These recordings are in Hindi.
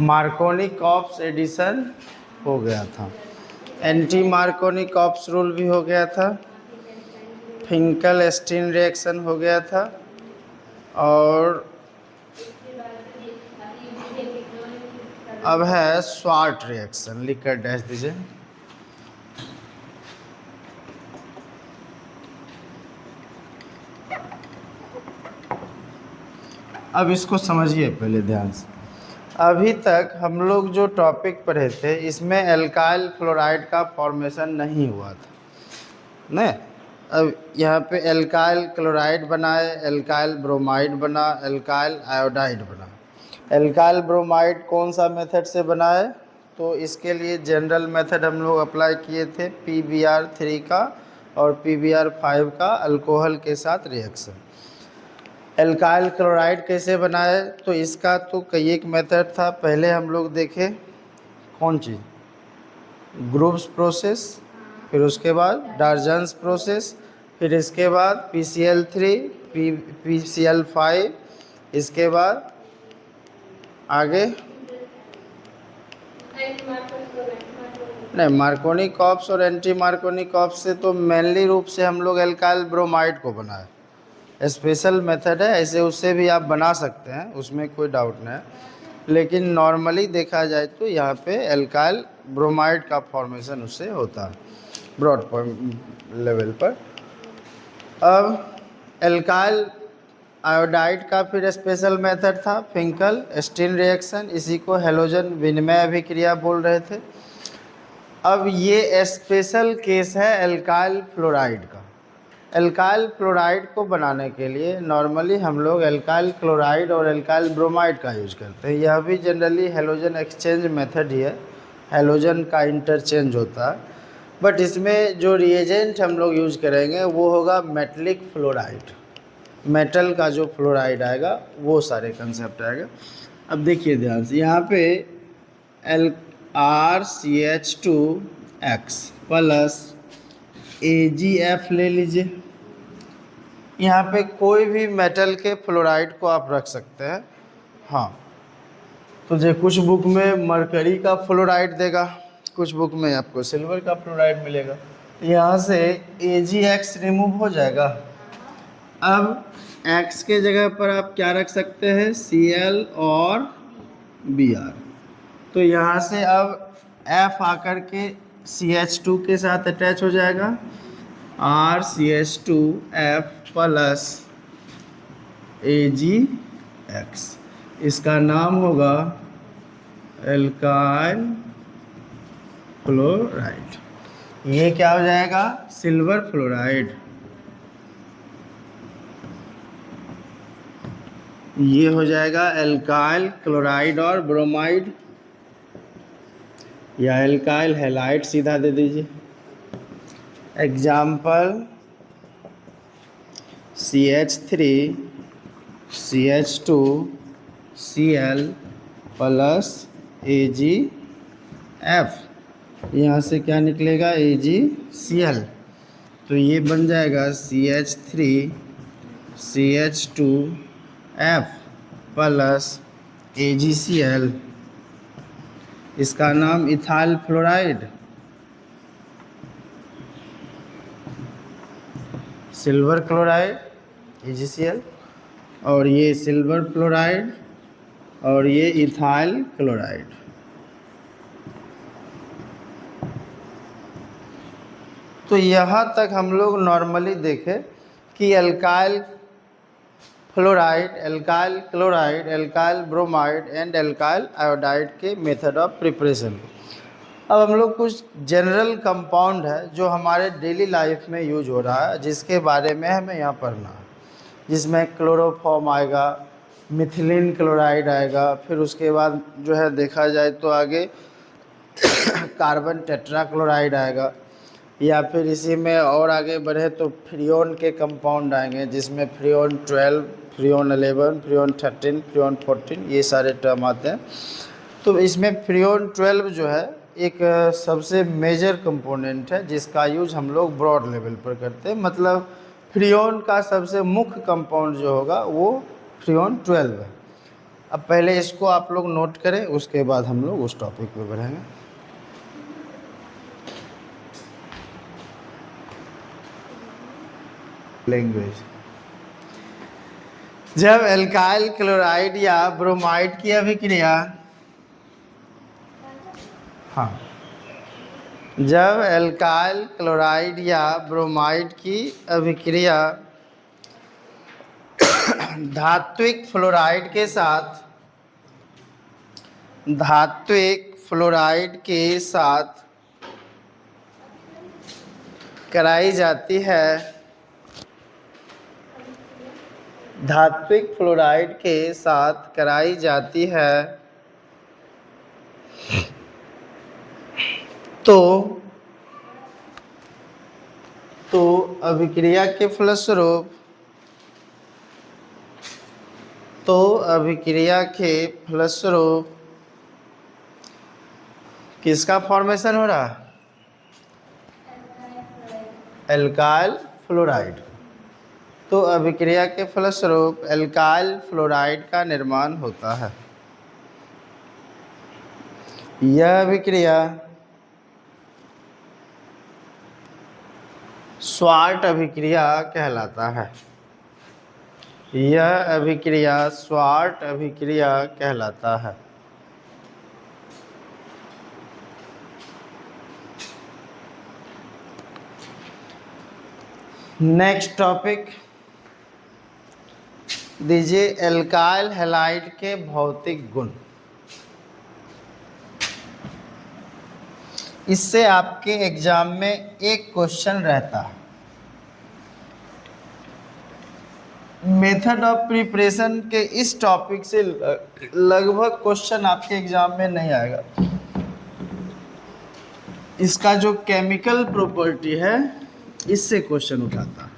मार्कोनी-कॉप्स एडिशन हो गया था, एंटी मार्कोनी-कॉप्स रूल भी हो गया था, फिंकल-स्टीन रिएक्शन हो गया था, और अब है स्वार्ट रिएक्शन। लिख कर डैश दीजिए। अब इसको समझिए पहले ध्यान से। अभी तक हम लोग जो टॉपिक पढ़े थे इसमें एल्काइल फ्लोराइड का फॉर्मेशन नहीं हुआ था न। अब यहाँ पे एल्काइल क्लोराइड बना है, एल्काइल ब्रोमाइड बना, एल्काइल आयोडाइड बना। एल्काइल ब्रोमाइड कौन सा मेथड से बना है? तो इसके लिए जनरल मेथड हम लोग अप्लाई किए थे PbR3 का और PbR5 का अल्कोहल के साथ रिएक्शन। एल्काइल क्लोराइड कैसे बनाए? तो इसका तो कई एक मेथड था। पहले हम लोग देखे कौन चीज़, ग्रुप्स प्रोसेस, फिर उसके बाद डार्जन्स प्रोसेस, फिर इसके बाद PCl3 PCl5, इसके बाद आगे नहीं, मार्कोनी-कॉप्स और एंटी मार्कोनी-कॉप्स से तो मेनली रूप से हम लोग एल्काइल ब्रोमाइड को बनाए। स्पेशल मेथड है, ऐसे उससे भी आप बना सकते हैं, उसमें कोई डाउट नहीं है, लेकिन नॉर्मली देखा जाए तो यहाँ पे एल्काइल ब्रोमाइड का फॉर्मेशन उससे होता है ब्रॉड पॉइंट लेवल पर। अब एल्काइल आयोडाइड का फिर स्पेशल मेथड था फिंकल स्टीन रिएक्शन, इसी को हैलोजन विनिमय अभिक्रिया बोल रहे थे। अब ये स्पेशल केस है एल्काइल फ्लोराइड का। एल्काइल फ्लोराइड को बनाने के लिए नॉर्मली हम लोग एल्काइल क्लोराइड और एल्काइल ब्रोमाइड का यूज करते हैं। यह भी जनरली हैलोजन एक्सचेंज मेथड ही है, हैलोजन का इंटरचेंज होता है, बट इसमें जो रिएजेंट हम लोग यूज करेंगे वो होगा मेटलिक फ्लोराइड। मेटल का जो फ्लोराइड आएगा वो सारे कंसेप्ट आएगा। अब देखिए ध्यान से, यहाँ पे RCH2X प्लस AgF ले लीजिए। यहाँ पे कोई भी मेटल के फ्लोराइड को आप रख सकते हैं। हाँ, तो जो कुछ बुक में मरकरी का फ्लोराइड देगा, कुछ बुक में आपको सिल्वर का फ्लोराइड मिलेगा। यहाँ से Ag(X) रिमूव हो जाएगा। अब X के जगह पर आप क्या रख सकते हैं? Cl और Br। तो यहाँ से अब F आकर के CH2 के साथ अटैच हो जाएगा, RCH2F प्लस AgX। इसका नाम होगा एल्काइल फ्लोराइड। ये क्या हो जाएगा? Silver fluoride. ये हो जाएगा एल्काइल क्लोराइड और ब्रोमाइड, या एल्काइल हैलाइड सीधा दे दीजिए। Example CH3 CH2 Cl plus AgF। यहाँ से क्या निकलेगा? AgCl। तो ये बन जाएगा CH3 CH2F प्लस AgCl। इसका नाम ethyl fluoride, silver chloride AgCl, और ये सिल्वर फ्लोराइड और ये इथाइल क्लोराइड। तो यहाँ तक हम लोग नॉर्मली देखें कि alkyl fluoride, alkyl chloride, alkyl bromide and alkyl iodide के मेथड ऑफ प्रिपरेशन। अब हम लोग कुछ जनरल कंपाउंड है जो हमारे डेली लाइफ में यूज हो रहा है, जिसके बारे में हमें यहाँ पढ़ना है, जिसमें क्लोरोफॉर्म आएगा, मिथिलीन क्लोराइड आएगा, फिर उसके बाद जो है देखा जाए तो आगे कार्बन टेट्राक्लोराइड आएगा, या फिर इसी में और आगे बढ़े तो फ्रियोन के कंपाउंड आएंगे, जिसमें फ्रियोन 12, फ्रियोन 11, फ्रियोन 13, फ्रियोन 14, ये सारे टर्म आते हैं। तो इसमें फ्रियोन 12 जो है एक सबसे मेजर कंपोनेंट है, जिसका यूज हम लोग ब्रॉड लेवल पर करते हैं। मतलब फ्रियोन का सबसे मुख्य कंपाउंड जो होगा वो फ्रियोन 12 है। अब पहले इसको आप लोग नोट करें, उसके बाद हम लोग उस टॉपिक पे बढ़ेंगे। लैंग्वेज। जब एल्काइल क्लोराइड या ब्रोमाइड की अभिक्रिया, हाँ, जब एल्काइल क्लोराइड या ब्रोमाइड की अभिक्रिया धात्विक फ्लोराइड के साथ कराई जाती है, धात्विक फ्लोराइड के साथ कराई जाती है, तो अभिक्रिया के फलस्वरूप किसका फॉर्मेशन हो रहा है? Alkyl fluoride. तो अभिक्रिया के फलस्वरूप एल्काइल फ्लोराइड का निर्माण होता है। यह अभिक्रिया स्वार्ट अभिक्रिया कहलाता है। यह अभिक्रिया स्वार्ट अभिक्रिया कहलाता है। नेक्स्ट टॉपिक दीजिए, एल्काइल हैलाइड के भौतिक गुण। इससे आपके एग्जाम में एक क्वेश्चन रहता है। मेथड ऑफ प्रिपरेशन के इस टॉपिक से लगभग क्वेश्चन आपके एग्जाम में नहीं आएगा। इसका जो केमिकल प्रॉपर्टी है, इससे क्वेश्चन उठाता है।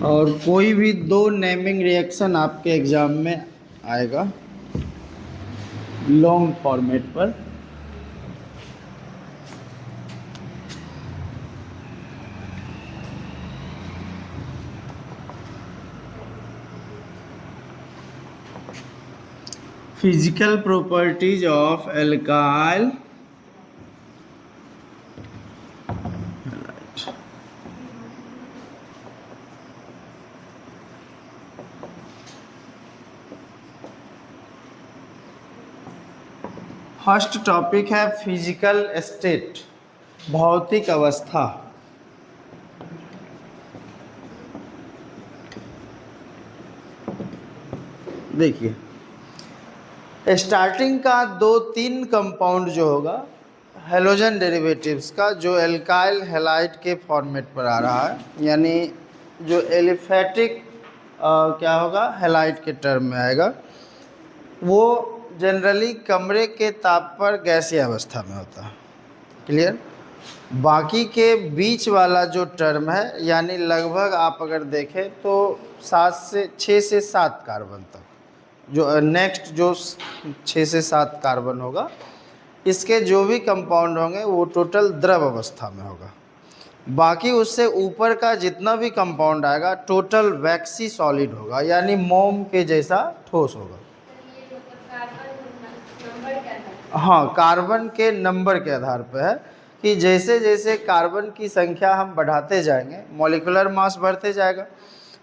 और कोई भी 2 नेमिंग रिएक्शन आपके एग्जाम में आएगा लॉन्ग फॉर्मेट पर। Physical properties of alkyl first topic है फिजिकल स्टेट, भौतिक अवस्था। देखिए, स्टार्टिंग का 2-3 कंपाउंड जो होगा हेलोजन डेरिवेटिव्स का, जो एल्काइल हैलाइड के फॉर्मेट पर आ रहा है, यानी जो एलिफेटिक क्या होगा, हैलाइड के टर्म में आएगा, वो जनरली कमरे के ताप पर गैसीय अवस्था में होता है। क्लियर? बाकी के बीच वाला जो टर्म है, यानी लगभग आप अगर देखें तो 6 से 7 कार्बन तक, जो नेक्स्ट जो 6 से 7 कार्बन होगा, इसके जो भी कंपाउंड होंगे वो टोटल द्रव अवस्था में होगा। बाकी उससे ऊपर का जितना भी कंपाउंड आएगा टोटल वैक्सी सॉलिड होगा, यानी मोम के जैसा ठोस होगा। हाँ, कार्बन के नंबर के आधार पर है कि जैसे जैसे कार्बन की संख्या हम बढ़ाते जाएंगे, मॉलिक्यूलर मास बढ़ते जाएगा।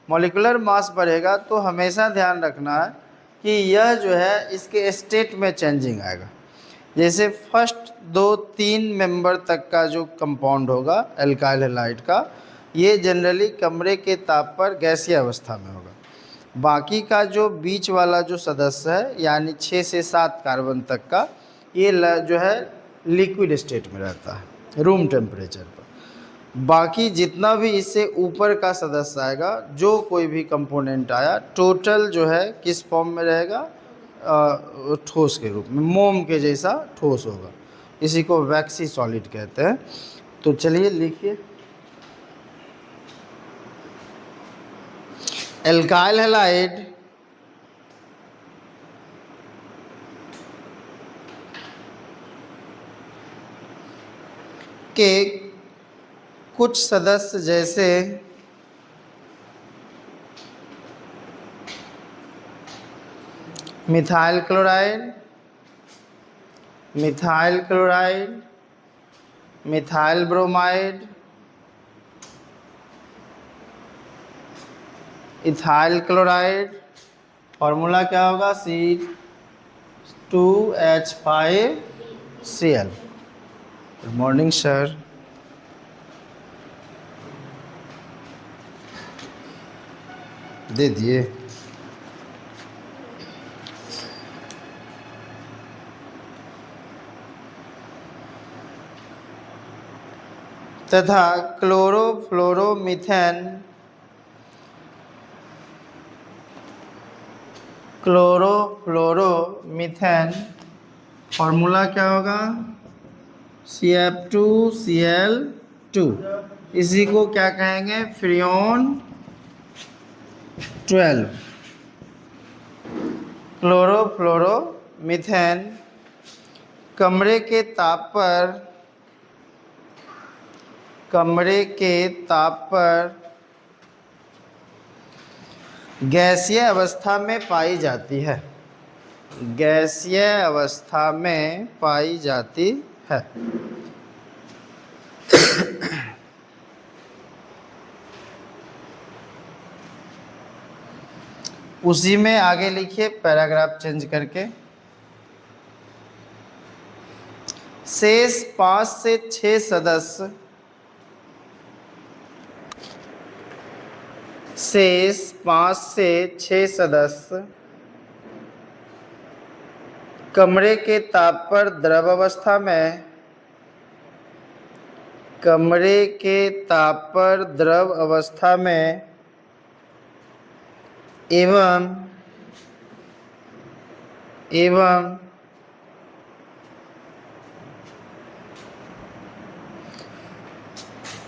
मॉलिक्यूलर मास बढ़ेगा तो हमेशा ध्यान रखना है कि यह जो है इसके स्टेट में चेंजिंग आएगा। जैसे फर्स्ट 2-3 मेंबर तक का जो कंपाउंड होगा एल्काइल हैलाइड का, ये जनरली कमरे के ताप पर गैसीय अवस्था में होगा। बाकी का जो बीच वाला जो सदस्य है, यानी 6 से 7 कार्बन तक का, ये जो है लिक्विड स्टेट में रहता है, रूम टेम्परेचर पर। बाकी जितना भी इससे ऊपर का सदस्य आएगा, जो कोई भी कंपोनेंट आया, टोटल जो है किस फॉर्म में रहेगा, ठोस के रूप में, मोम के जैसा ठोस होगा। इसी को वैक्सी सॉलिड कहते हैं। तो चलिए लिखिए, एल्काइल हैलाइड के कुछ सदस्य जैसे methyl chloride, methyl chloride, methyl bromide, ethyl chloride, formula क्या होगा C2H5Cl। Good morning sir. दे दिए। तथा क्लोरोफ्लोरोमीथेन, क्लोरोफ्लोरोमीथेन फॉर्मूला क्या होगा CF2Cl2। इसी को क्या कहेंगे फ्रियोन 12। क्लोरोफ्लोरोमीथेन कमरे के ताप पर गैसीय अवस्था में पाई जाती है, गैसीय अवस्था में पाई जाती है। उसी में आगे लिखिए पैराग्राफ चेंज करके। शेष 5 से 6 सदस्य, शेष 5 से 6 सदस्य कमरे के ताप पर द्रव अवस्था में, कमरे के ताप पर द्रव अवस्था में एवं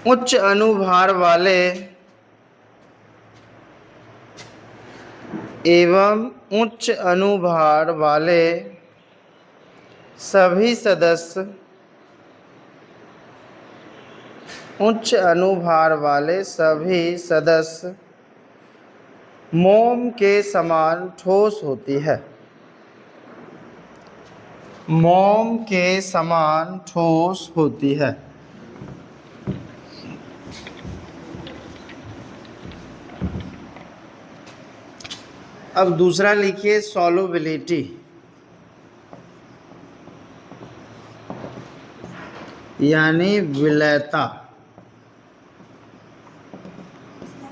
उच्च अनुभार वाले सभी सदस्य, उच्च अनुभार वाले सभी सदस्य मोम के समान ठोस होती है, मोम के समान ठोस होती है। अब दूसरा लिखिए सॉल्युबिलिटी, यानी विलयता।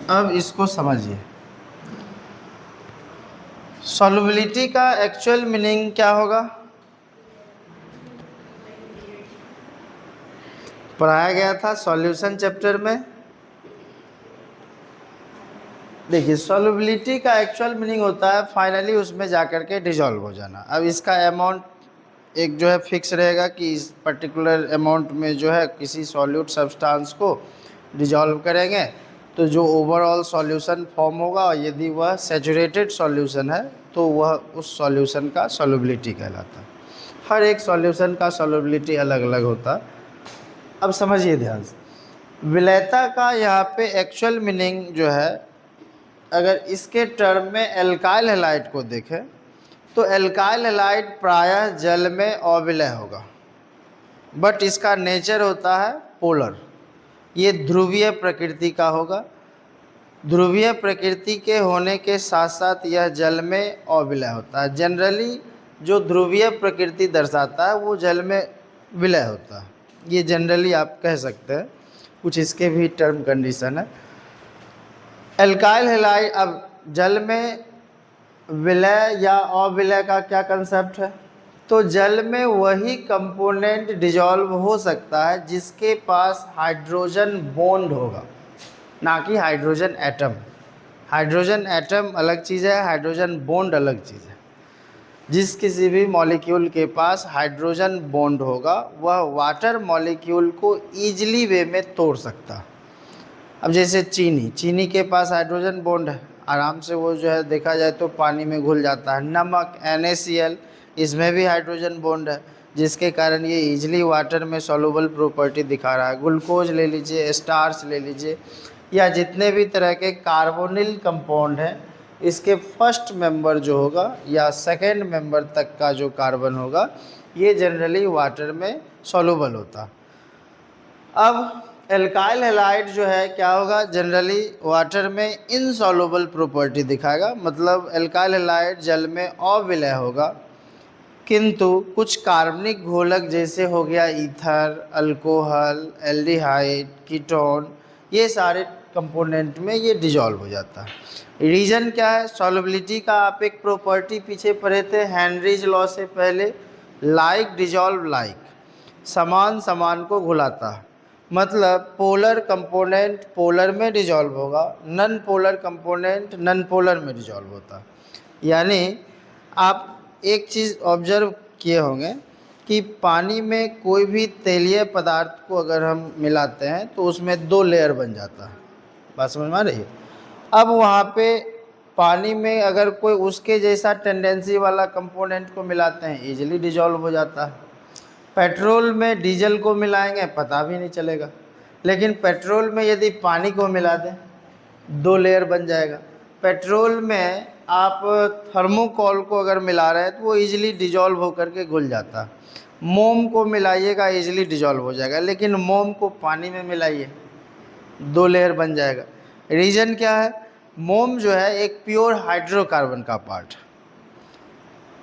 अब इसको समझिए, सॉल्युबिलिटी का एक्चुअल मीनिंग क्या होगा, पढ़ाया गया था सॉल्यूशन चैप्टर में। देखिए सॉल्युबिलिटी का एक्चुअल मीनिंग होता है फाइनली उसमें जाकर के डिजॉल्व हो जाना। अब इसका अमाउंट एक जो है फिक्स रहेगा कि इस पर्टिकुलर अमाउंट में जो है किसी सॉल्यूट सब्सटेंस को डिजॉल्व करेंगे तो जो ओवरऑल सॉल्यूशन फॉर्म होगा, और यदि वह सैचुरेटेड सॉल्यूशन है तो वह उस सॉल्यूशन का सॉल्युबिलिटी कहलाता है। हर एक सॉल्यूशन का सॉल्युबिलिटी अलग अलग होता है। अब समझिए ध्यान से, विलयता का यहाँ पे एक्चुअल मीनिंग जो है, अगर इसके टर्म में एल्काइल हैलाइड को देखें तो एल्काइल हैलाइड प्रायः जल में अविलय होगा, बट इसका नेचर होता है पोलर, ये ध्रुवीय प्रकृति का होगा। ध्रुवीय प्रकृति के होने के साथ साथ यह जल में अविलय होता है। जनरली जो ध्रुवीय प्रकृति दर्शाता है वो जल में विलय होता है, ये जनरली आप कह सकते हैं। कुछ इसके भी टर्म कंडीशन है। एल्काइल हैलाइड, अब जल में विलय या अविलय का क्या कंसेप्ट है, तो जल में वही कंपोनेंट डिजॉल्व हो सकता है जिसके पास हाइड्रोजन बॉन्ड होगा, ना कि हाइड्रोजन एटम। हाइड्रोजन एटम अलग चीज़ है, हाइड्रोजन बॉन्ड अलग चीज़ है। जिस किसी भी मॉलिक्यूल के पास हाइड्रोजन बॉन्ड होगा वह वाटर मॉलिक्यूल को ईजिली वे में तोड़ सकता है। अब जैसे चीनी के पास हाइड्रोजन बॉन्ड है, आराम से वो जो है देखा जाए तो पानी में घुल जाता है। नमक NaCl, इसमें भी हाइड्रोजन बॉन्ड है जिसके कारण ये इजीली वाटर में सॉल्युबल प्रॉपर्टी दिखा रहा है। ग्लूकोज ले लीजिए, स्टार्च ले लीजिए, या जितने भी तरह के कार्बोनिल कंपाउंड हैं इसके फर्स्ट मेंबर जो होगा या सेकेंड मेंबर तक का जो कार्बन होगा ये जनरली वाटर में सॉल्युबल होता। अब एल्काइल हैलाइड जो है क्या होगा, जनरली वाटर में इनसॉल्युबल प्रॉपर्टी दिखाएगा, मतलब एल्काइल हैलाइड जल में अविलय होगा, किंतु कुछ कार्बनिक घोलक जैसे हो गया ईथर, अल्कोहल, एल्डिहाइड, कीटोन, ये सारे कंपोनेंट में ये डिजॉल्व हो जाता है। रीजन क्या है, सॉल्युबिलिटी का आप एक प्रॉपर्टी पीछे पढ़े थे हेनरीज लॉ से पहले, लाइक डिजॉल्व लाइक, समान समान को घुलाता है, मतलब पोलर कंपोनेंट पोलर में डिजॉल्व होगा, non polar component non polar में डिजॉल्व होता है। यानी आप एक चीज़ ऑब्जर्व किए होंगे कि पानी में कोई भी तेलीय पदार्थ को अगर हम मिलाते हैं तो उसमें 2 लेयर बन जाता है, बात समझ में आ रही है। अब वहाँ पे पानी में अगर कोई उसके जैसा टेंडेंसी वाला कंपोनेंट को मिलाते हैं इजीली डिजॉल्व हो जाता है। पेट्रोल में डीजल को मिलाएंगे पता भी नहीं चलेगा, लेकिन पेट्रोल में यदि पानी को मिला दें 2 लेयर बन जाएगा। पेट्रोल में आप थर्मोकोल को अगर मिला रहे हैं तो वो इजीली डिजॉल्व होकर के घुल जाता है। मोम को मिलाइएगा इजीली डिजॉल्व हो जाएगा, लेकिन मोम को पानी में मिलाइए 2 लेयर बन जाएगा। रीज़न क्या है, मोम जो है एक प्योर हाइड्रोकार्बन का पार्ट है।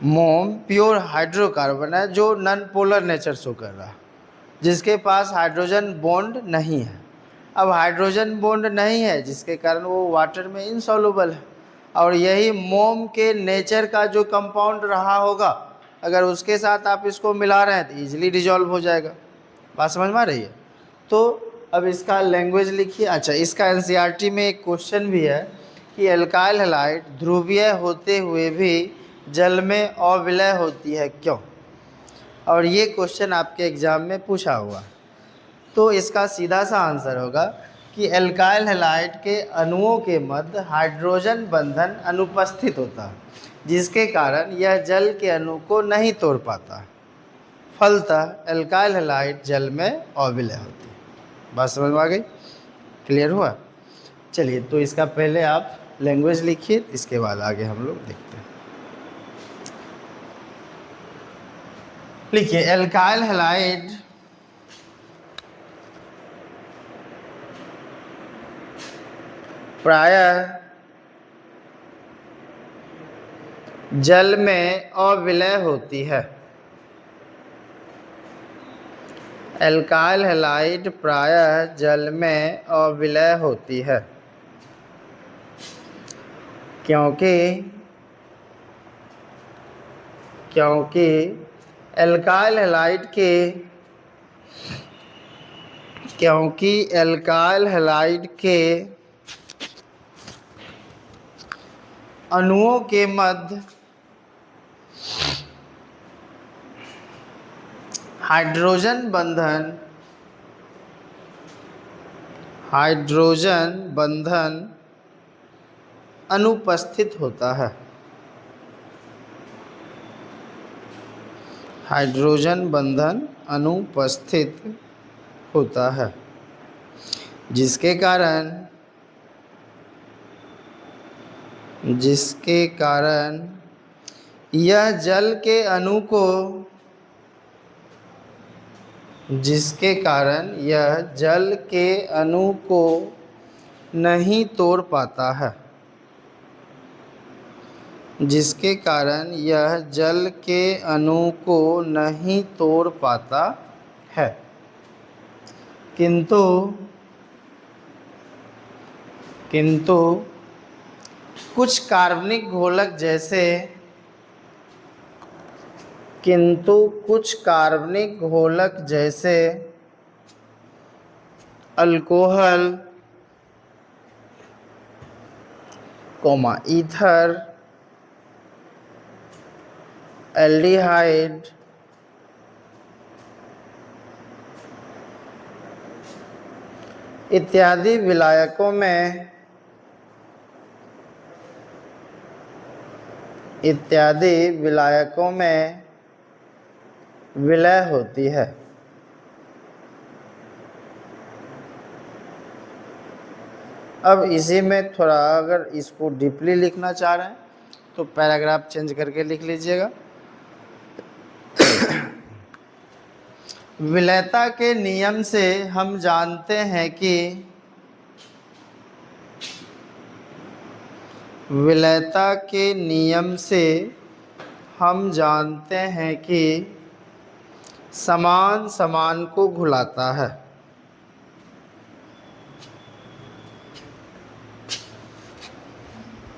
मोम प्योर हाइड्रोकार्बन है जो नॉन पोलर नेचर शो कर रहा है, जिसके पास हाइड्रोजन बॉन्ड नहीं है। अब हाइड्रोजन बॉन्ड नहीं है जिसके कारण वो वाटर में इनसॉल्युबल है, और यही मोम के नेचर का जो कंपाउंड रहा होगा अगर उसके साथ आप इसको मिला रहे हैं तो ईजिली डिजॉल्व हो जाएगा। बात समझ में आ रही है। तो अब इसका लैंग्वेज लिखिए। अच्छा, इसका एनसीईआरटी में एक क्वेश्चन भी है कि एल्काइल हैलाइड ध्रुवीय होते हुए भी जल में अविलय होती है क्यों, और ये क्वेश्चन आपके एग्जाम में पूछा हुआ। तो इसका सीधा सा आंसर होगा कि एल्काइल हैलाइड के अणुओं के मध्य हाइड्रोजन बंधन अनुपस्थित होता है, जिसके कारण यह जल के अणु को नहीं तोड़ पाता, फलतः एल्काइल हैलाइड जल में अविलय होती है। बात समझ में आ गई, क्लियर हुआ। चलिए, तो इसका पहले आप लैंग्वेज लिखिए, इसके बाद आगे हम लोग देखते हैं। लिखिए, एल्काइल हैलाइड प्रायः जल में अविलय होती है। एल्काइल हैलाइड प्रायः जल में अविलय होती है क्योंकि एल्काइल हैलाइड के अणुओं के मध्य हाइड्रोजन बंधन अनुपस्थित होता है। हाइड्रोजन बंधन अनुपस्थित होता है, जिसके कारण यह जल के अणु को नहीं तोड़ पाता है, जिसके कारण यह जल के अणु को नहीं तोड़ पाता है, किंतु कुछ कार्बनिक घोलक जैसे अल्कोहल, ईथर, एल्डिहाइड, इत्यादि विलायकों में विलय होती है। अब इसी में थोड़ा अगर इसको डीपली लिखना चाह रहे हैं तो पैराग्राफ चेंज करके लिख लीजिएगा। विलयता के नियम से हम जानते हैं कि विलयता के नियम से हम जानते हैं कि समान समान को घुलाता है।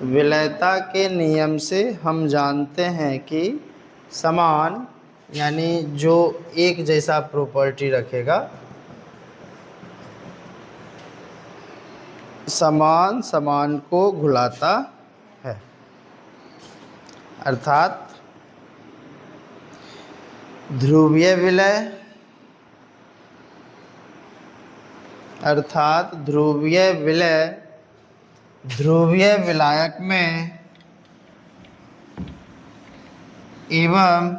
विलयता के नियम से हम जानते हैं कि समान यानी जो एक जैसा प्रॉपर्टी रखेगा, समान समान को घुलाता है। अर्थात ध्रुवीय विलय, अर्थात ध्रुवीय विलय ध्रुवीय विलायक में एवं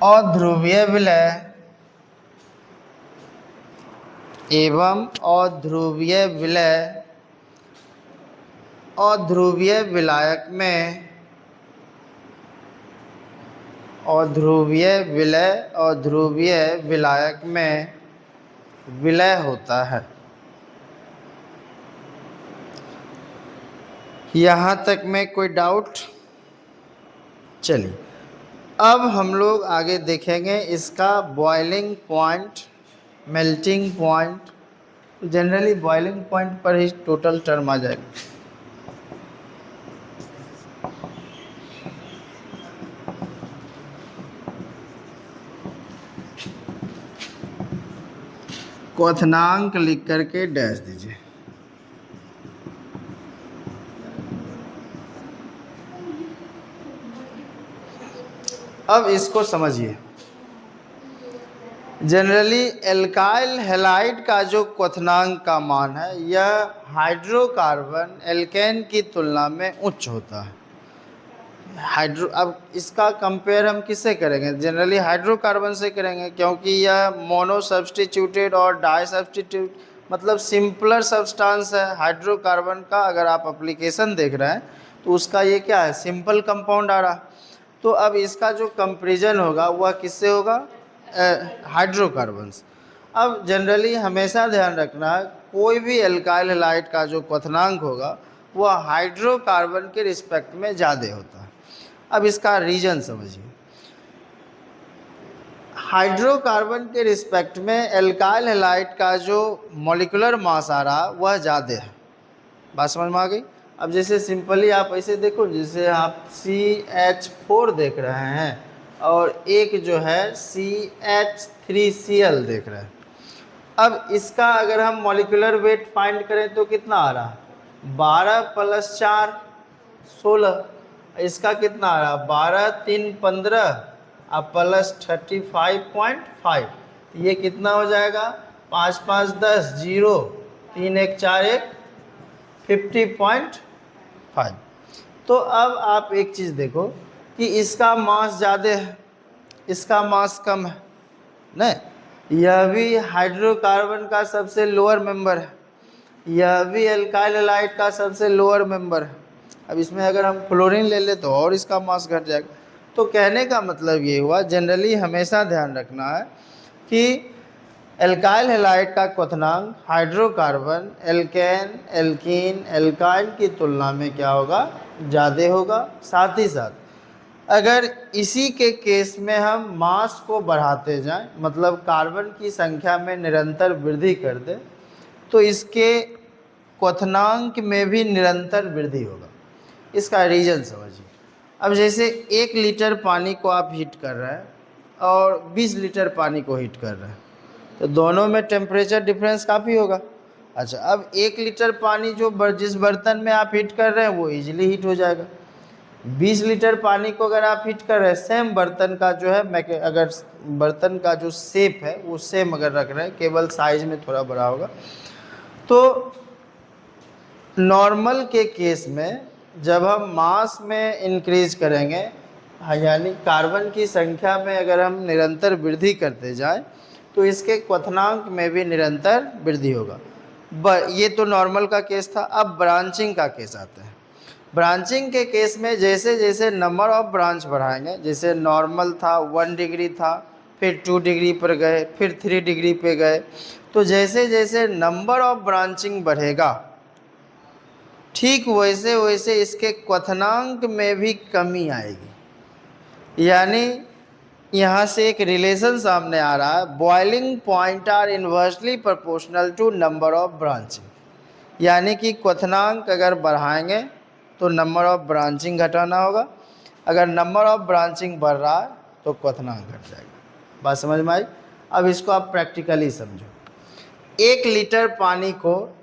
अध्रुवीय विलय एवं अध्रुवीय विलय अध्रुवीय विलायक में अध्रुवीय विलय अध्रुवीय विलायक में विलय होता है। यहाँ तक में कोई डाउट? चलिए अब हम लोग आगे देखेंगे इसका boiling point, melting point. Generally boiling point पर ही टोटल टर्म आ जाएगा। क्वथनांक लिख करके डैश दीजिए। अब इसको समझिए। जनरली एल्काइल हैलाइड का जो क्वथनांक का मान है यह हाइड्रोकार्बन एल्केन की तुलना में उच्च होता है। अब इसका कंपेयर हम किससे करेंगे? जनरली हाइड्रोकार्बन से करेंगे, क्योंकि यह मोनो सब्सटीट्यूटेड और डाई सब्सटीट्यूट मतलब सिंपलर सब्सटेंस है। हाइड्रोकार्बन का अगर आप एप्लीकेशन देख रहे हैं तो उसका ये क्या है? सिंपल कंपाउंड आ रहा। तो अब इसका जो कंपैरिजन होगा वह किससे होगा? हाइड्रोकार्बन से। अब जनरली हमेशा ध्यान रखना, कोई भी एल्काइल हैलाइड का जो क्वथनांक होगा वह हाइड्रोकार्बन के रिस्पेक्ट में ज़्यादा होता है। अब इसका रीजन समझिए। हाइड्रोकार्बन के रिस्पेक्ट में एल्काइल हैलाइड का जो मॉलिक्यूलर मास आ रहा वह ज़्यादा है। बात समझ में आ गई? अब जैसे सिंपली आप ऐसे देखो, जैसे आप CH4 देख रहे हैं और एक जो है CH3Cl देख रहे हैं। अब इसका अगर हम मॉलिक्यूलर वेट फाइंड करें तो कितना आ रहा? 12 + 4 16। इसका कितना आ रहा? 12 × 3 = 15 और प्लस 35.5। ये कितना हो जाएगा? 5 × 5 = 10, 0 3 × 1 = 4, 1 50.5। तो अब आप एक चीज़ देखो कि इसका मास ज़्यादा है, इसका मास कम है। नहीं, यह भी हाइड्रोकार्बन का सबसे लोअर मेंबर है, यह भी एल्काइल हैलाइड का सबसे लोअर मेंबर है। अब इसमें अगर हम फ्लोरीन ले ले तो और इसका मास घट जाएगा। तो कहने का मतलब ये हुआ, जनरली हमेशा ध्यान रखना है कि एल्काइल हैलाइड का क्वथनांक हाइड्रोकार्बन, एल्केन, एल्कीन, एल्काइन की तुलना में क्या होगा? ज़्यादा होगा। साथ ही साथ अगर इसी के केस में हम मास को बढ़ाते जाएं, मतलब कार्बन की संख्या में निरंतर वृद्धि कर दें, तो इसके क्वथनांक में भी निरंतर वृद्धि होगा। इसका रीज़न समझिए। अब जैसे 1 लीटर पानी को आप हीट कर रहे हैं और 20 लीटर पानी को हीट कर रहे हैं, तो दोनों में टेम्परेचर डिफरेंस काफ़ी होगा। अच्छा, अब 1 लीटर पानी जो जिस बर्तन में आप हीट कर रहे हैं वो इजीली हीट हो जाएगा। 20 लीटर पानी को अगर आप हीट कर रहे हैं, सेम बर्तन का जो है, अगर बर्तन का जो शेप है वो सेम अगर रख रहे हैं, केवल साइज में थोड़ा बड़ा होगा, तो नॉर्मल के केस में जब हम मास में इंक्रीज करेंगे, यानी कार्बन की संख्या में अगर हम निरंतर वृद्धि करते जाएं, तो इसके क्वथनांक में भी निरंतर वृद्धि होगा। ये तो नॉर्मल का केस था। अब ब्रांचिंग का केस आता है। ब्रांचिंग के केस में जैसे जैसे नंबर ऑफ ब्रांच बढ़ाएंगे, जैसे नॉर्मल था 1 डिग्री था, फिर 2 डिग्री पर गए, फिर 3 डिग्री पे गए, तो जैसे जैसे नंबर ऑफ ब्रांचिंग बढ़ेगा ठीक वैसे वैसे इसके क्वथनांक में भी कमी आएगी। यानी यहाँ से एक रिलेशन सामने आ रहा है, boiling point are inversely proportional to number of branching. यानी कि क्वथनांक अगर बढ़ाएंगे तो नंबर ऑफ ब्रांचिंग घटाना होगा, अगर नंबर ऑफ ब्रांचिंग बढ़ रहा है तो क्वथनांक घट जाएगा। बात समझ में आई? अब इसको आप प्रैक्टिकली समझो। 1 लीटर पानी को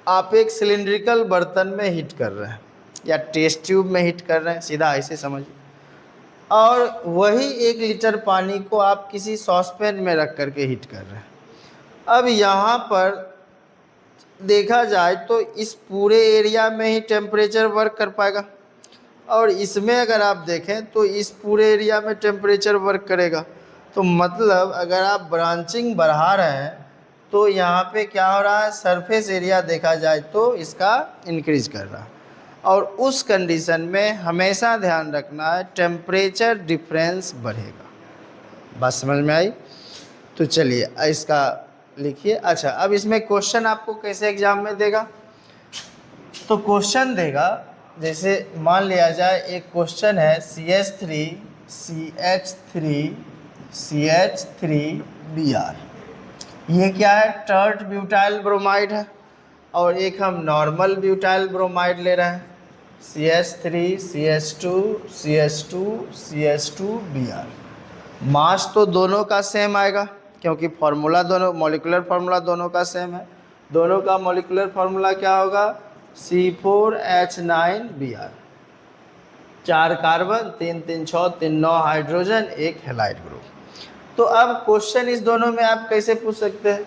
आप एक सिलिंड्रिकल बर्तन में हीट कर रहे हैं या टेस्ट ट्यूब में हीट कर रहे हैं, सीधा ऐसे समझिए, और वही 1 लीटर पानी को आप किसी सॉसपैन में रख करके हीट कर रहे हैं। अब यहाँ पर देखा जाए तो इस पूरे एरिया में ही टेम्परेचर वर्क कर पाएगा, और इसमें अगर आप देखें तो इस पूरे एरिया में टेम्परेचर वर्क करेगा। तो मतलब अगर आप ब्रांचिंग बढ़ा रहे हैं तो यहाँ पे क्या हो रहा है, सरफेस एरिया देखा जाए तो इसका इंक्रीज कर रहा है। और उस कंडीशन में हमेशा ध्यान रखना है टेम्परेचर डिफरेंस बढ़ेगा। बात समझ में आई? तो चलिए इसका लिखिए। अच्छा, अब इसमें क्वेश्चन आपको कैसे एग्जाम में देगा? तो क्वेश्चन देगा, जैसे मान लिया जाए एक क्वेश्चन है CH3CH3CH3Br, ये क्या है? टर्ट ब्यूटाइल ब्रोमाइड है, और एक हम नॉर्मल ब्यूटाइल ब्रोमाइड ले रहे हैं CH3CH2CH2CH2Br। मास तो दोनों का सेम आएगा क्योंकि फार्मूला दोनों, मॉलिक्यूलर फार्मूला दोनों का सेम है। दोनों का मॉलिक्यूलर फार्मूला क्या होगा? C4H9Br। 4 carbon, 3 3 6 3 9 hydrogen, 1 halide group. तो अब क्वेश्चन इस दोनों में आप कैसे पूछ सकते हैं?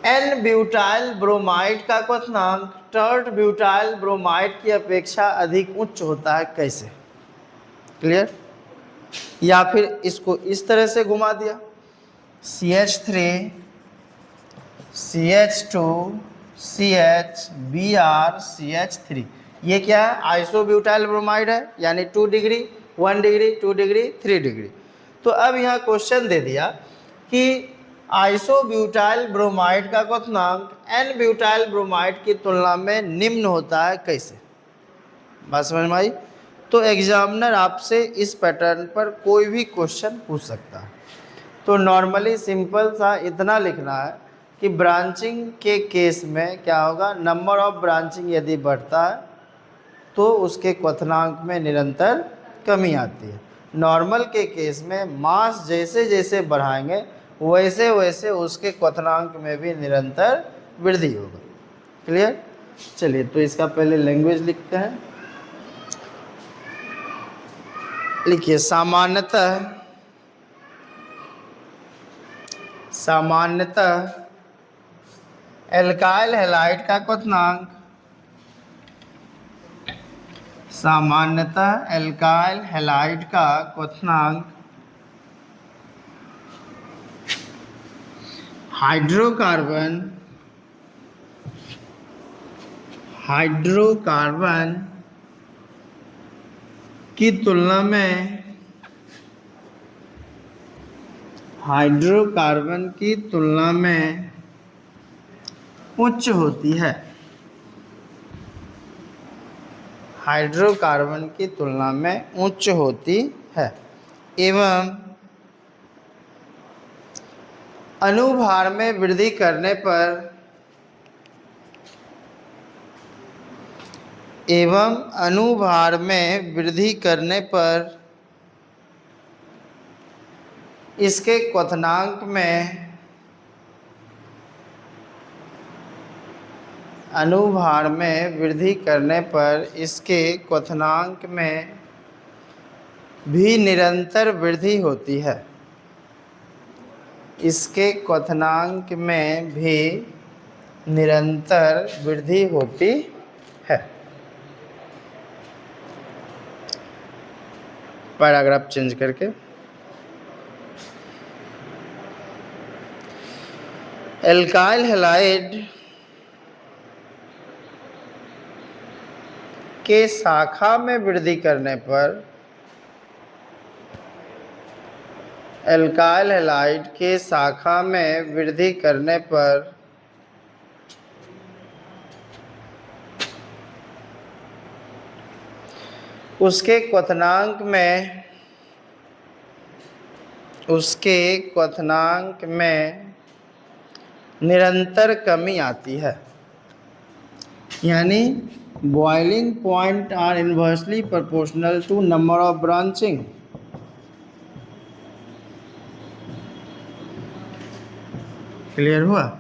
एन ब्यूटाइल ब्रोमाइड का क्वथनांक टर्ट ब्यूटाइल ब्रोमाइड की अपेक्षा अधिक उच्च होता है, कैसे? क्लियर? या फिर इसको इस तरह से घुमा दिया, CH3 CH2 CH Br CH3, ये क्या है? आइसोब्यूटाइल ब्रोमाइड है, यानी 2 डिग्री 1 डिग्री 2 डिग्री 3 डिग्री। तो अब यहाँ क्वेश्चन दे दिया कि आइसोब्यूटाइल ब्रोमाइड का क्वथनांक एन ब्यूटाइल ब्रोमाइड की तुलना में निम्न होता है, कैसे? बात समझ में आई? तो एग्जामिनर आपसे इस पैटर्न पर कोई भी क्वेश्चन पूछ सकता है। तो नॉर्मली सिंपल सा इतना लिखना है कि ब्रांचिंग के केस में क्या होगा, नंबर ऑफ ब्रांचिंग यदि बढ़ता है तो उसके क्वथनांक में निरंतर कमी आती है। नॉर्मल के केस में मास जैसे जैसे बढ़ाएंगे वैसे वैसे उसके क्वथनांक में भी निरंतर वृद्धि होगा। क्लियर? चलिए, तो इसका पहले लैंग्वेज लिखते हैं। लिखिए, सामान्यतः एल्काइल हैलाइड का क्वथनांक, सामान्यतः एल्काइल हैलाइड का क्वथनांक हाइड्रोकार्बन की तुलना में उच्च होती है। हाइड्रोकार्बन की तुलना में उच्च होती है एवं अनुभार में वृद्धि करने पर इसके क्वथनांक में भी निरंतर वृद्धि होती है। इसके क्वथनांक में भी निरंतर वृद्धि होती है। पैराग्राफ चेंज करके एल्काइल हैलाइड के शाखा में वृद्धि करने पर, एल्काइल हैलाइड के शाखा में वृद्धि करने पर उसके क्वथनांक में निरंतर कमी आती है, यानी boiling point are inversely proportional to number of branching. Clear हुआ?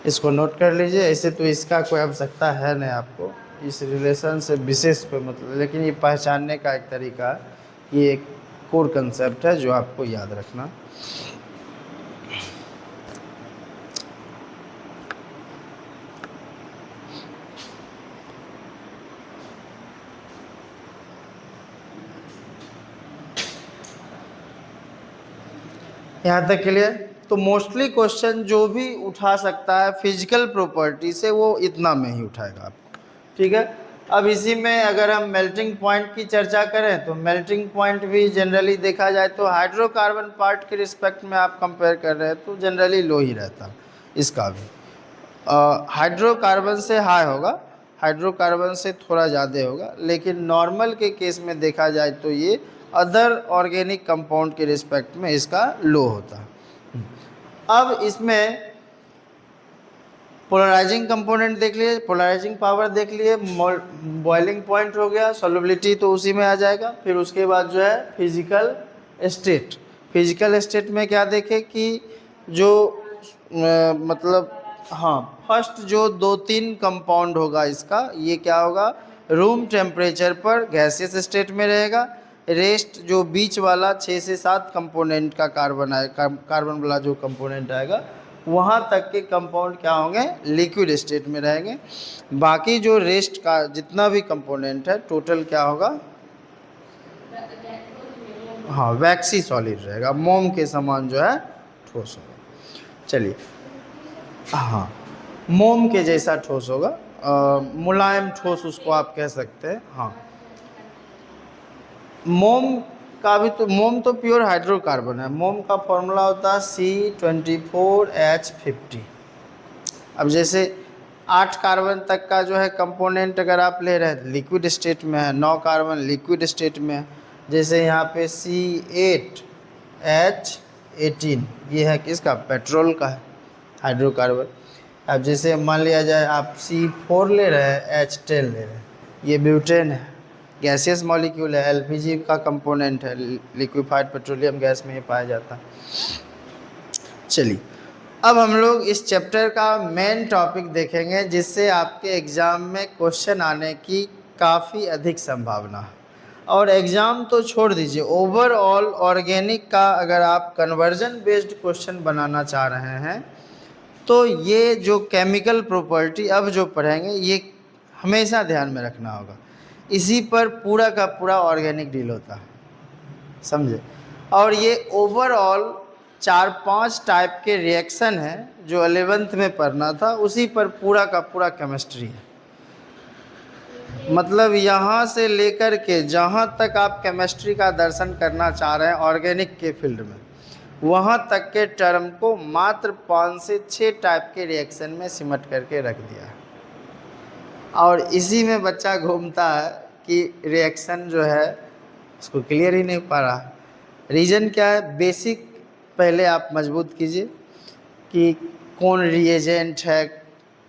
इसको नोट कर लीजिए। ऐसे तो इसका कोई आवश्यकता है नहीं आपको, इस रिलेशन से विशेष कोई मतलब, लेकिन ये पहचानने का एक तरीका, ये एक कोर कंसेप्ट है जो आपको याद रखना। यहाँ तक क्लियर? तो मोस्टली क्वेश्चन जो भी उठा सकता है फिजिकल प्रॉपर्टी से, वो इतना में ही उठाएगा आपको, ठीक है। अब इसी में अगर हम मेल्टिंग पॉइंट की चर्चा करें तो मेल्टिंग पॉइंट भी जनरली देखा जाए तो हाइड्रोकार्बन पार्ट के रिस्पेक्ट में आप कंपेयर कर रहे हैं तो जनरली लो ही रहता है। इसका भी हाइड्रोकार्बन से हाई होगा, हाइड्रोकार्बन से थोड़ा ज़्यादा होगा, लेकिन नॉर्मल के केस में देखा जाए तो ये अदर ऑर्गेनिक कंपाउंड के रिस्पेक्ट में इसका लो होता है। अब इसमें पोलराइजिंग कंपोनेंट देख लिए, पोलराइजिंग पावर देख लिए, बॉइलिंग पॉइंट हो गया, सॉल्युबिलिटी तो उसी में आ जाएगा। फिर उसके बाद जो है फिजिकल स्टेट, फिजिकल स्टेट में क्या देखें कि जो मतलब हाँ, फर्स्ट जो 2-3 कंपाउंड होगा इसका, ये क्या होगा, रूम टेम्परेचर पर गैसियस स्टेट में रहेगा। रेस्ट जो बीच वाला 6 से 7 कंपोनेंट का कार्बन आएगा, कार्बन वाला जो कंपोनेंट आएगा, वहाँ तक के कंपाउंड क्या होंगे, लिक्विड स्टेट में रहेंगे। बाकी जो रेस्ट का जितना भी कंपोनेंट है टोटल क्या होगा, हाँ, वैक्सी सॉलिड रहेगा, मोम के समान जो है ठोस होगा। चलिए, हाँ, मोम के जैसा ठोस होगा, मुलायम ठोस उसको आप कह सकते हैं। हाँ, मोम का भी तो, मोम तो प्योर हाइड्रोकार्बन है। मोम का फॉर्मूला होता है C24H50। अब जैसे 8 कार्बन तक का जो है कंपोनेंट अगर आप ले रहे हैं लिक्विड स्टेट में है, 9 कार्बन लिक्विड स्टेट में है। जैसे यहाँ पे C8H18 ये है किसका, पेट्रोल का है, हाइड्रोकार्बन। अब जैसे मान लिया जाए आप C4 ले रहे हैं, H10 ले रहे हैं, ये ब्यूटेन है, गैसियस मॉलिक्यूल है, एलपीजी का कंपोनेंट है, लिक्विफाइड पेट्रोलियम गैस में ही पाया जाता है। चलिए, अब हम लोग इस चैप्टर का मेन टॉपिक देखेंगे जिससे आपके एग्ज़ाम में क्वेश्चन आने की काफ़ी अधिक संभावना है। और एग्ज़ाम तो छोड़ दीजिए, ओवरऑल ऑर्गेनिक का अगर आप कन्वर्जन बेस्ड क्वेश्चन बनाना चाह रहे हैं तो ये जो केमिकल प्रॉपर्टी अब जो पढ़ेंगे ये हमेशा ध्यान में रखना होगा। इसी पर पूरा का पूरा ऑर्गेनिक डील होता है, समझे। और ये ओवरऑल 4-5 टाइप के रिएक्शन है जो 11th में पढ़ना था, उसी पर पूरा का पूरा केमिस्ट्री है। मतलब यहाँ से लेकर के जहाँ तक आप केमिस्ट्री का दर्शन करना चाह रहे हैं ऑर्गेनिक के फील्ड में, वहाँ तक के टर्म को मात्र 5 से 6 टाइप के रिएक्शन में सिमट करके रख दिया है। और इसी में बच्चा घूमता है कि रिएक्शन जो है उसको क्लियर ही नहीं पा रहा। रीज़न क्या है, बेसिक पहले आप मजबूत कीजिए कि कौन रिएजेंट है,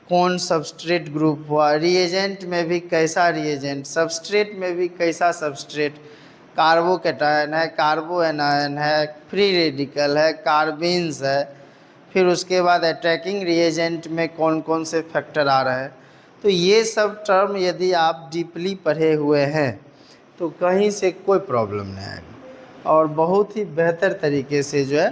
कौन सबस्ट्रेट ग्रुप हुआ, रिएजेंट में भी कैसा रिएजेंट, सबस्ट्रेट में भी कैसा सबस्ट्रेट, कार्बोकैटायन है, कार्बोएनायन है, फ्री रेडिकल है, कार्बिन्स है, फिर उसके बाद अटैकिंग रिएजेंट में कौन कौन से फैक्टर आ रहे हैं। तो ये सब टर्म यदि आप डीपली पढ़े हुए हैं तो कहीं से कोई प्रॉब्लम नहीं आएगा और बहुत ही बेहतर तरीके से जो है,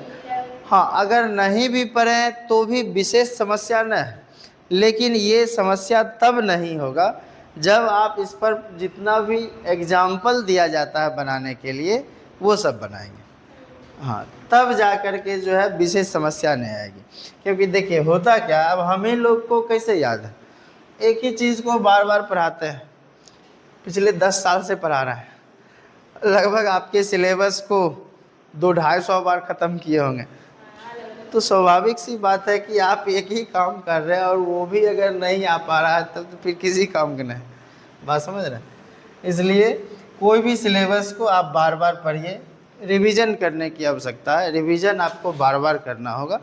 हाँ, अगर नहीं भी पढ़ें तो भी विशेष समस्या न है, लेकिन ये समस्या तब नहीं होगा जब आप इस पर जितना भी एग्जाम्पल दिया जाता है बनाने के लिए वो सब बनाएंगे। हाँ, तब जा कर के जो है विशेष समस्या नहीं आएगी। क्योंकि देखिए होता क्या, अब हमें लोग को कैसे याद है, एक ही चीज़ को बार बार पढ़ाते हैं, पिछले 10 साल से पढ़ा रहा है, लगभग आपके सिलेबस को 200-250 बार ख़त्म किए होंगे। तो स्वाभाविक सी बात है कि आप एक ही काम कर रहे हैं और वो भी अगर नहीं आ पा रहा है तब तो फिर किसी काम का नहीं, बात समझ रहे हैं। इसलिए कोई भी सिलेबस को आप बार बार पढ़िए, रिवीजन करने की आवश्यकता है, रिवीजन आपको बार बार करना होगा